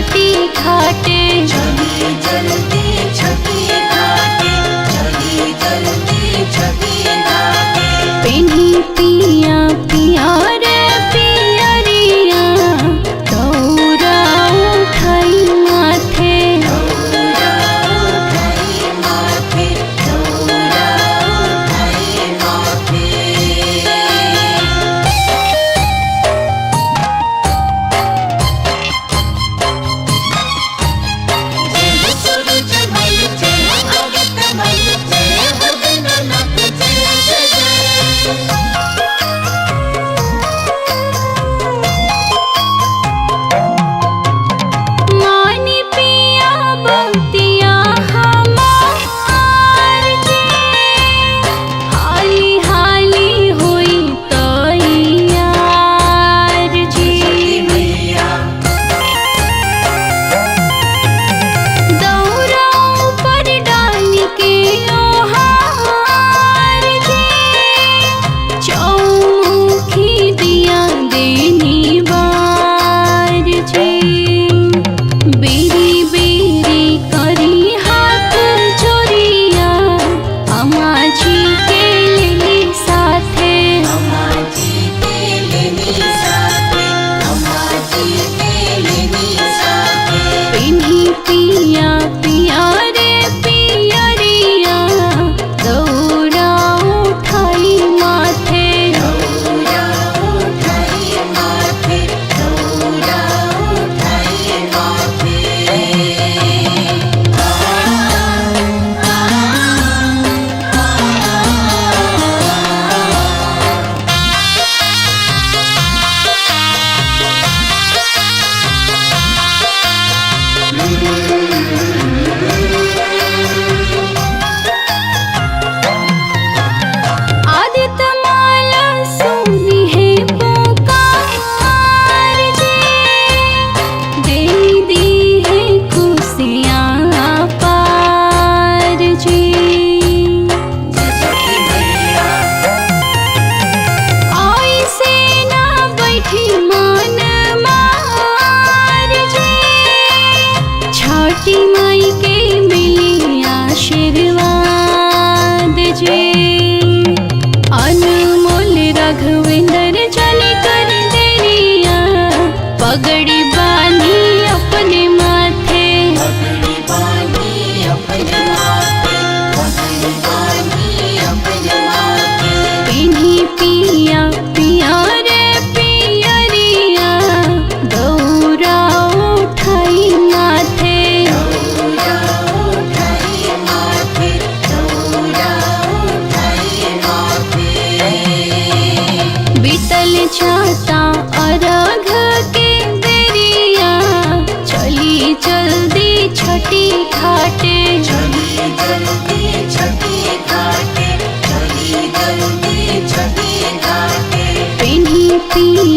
छठी घाटे। चली जल्दी छठी घाटे, चली जल्दी छठी घाटे। पेन्ही पिया पिया रे पियरिया, दौरा उठाई माथे। दौरा उठाई माथे, दौरा उठाई माथे। जय सूरज मल जय अगत मल जय भगवानक जय जय जय। मानी पिया बतिया हमार जी, हाली हाली हुई तैयार जी। मैया दौरा ऊपर डाल के ओहार जी, चौमुखी दिया देनी बार जी। बेरी बेरी करी हाथ जोड़िया, अम्मा जी के लेली साथे। अम्मा जी के लेनी साथे, अम्मा जी के लेनी साथे। पेन्ही पिया पिया रे पियरिया, दौरा उठाई माथे। दौरा उठाई माथे, दौरा उठाई माथे। आदित्य माला सुनी है पुकार जी, दे दी है खुशियाँ पार जी। जय छठी मैया आई से ना बैठी मन मार जी, छठी माई के मिली आशीर्वाद जी। अनमोल राघवेंद्र चली कर देरिया, पगड़ी बानी अपने माथे। पगड़ी बांधी अपने माथे, पगड़ी बांधी अपने माथे। पेन्ही पिया पिया रे पियरिया, दौरा उठाई माथे। दौरा उठाई माथे, दौरा उठाई माथे। बीतल जाता अर्घ के देरिया, चली जल्दी छठी घाटे। चली जल्दी छठी घाटे, चली जल्दी छठी घाटे। पेन्ही पिया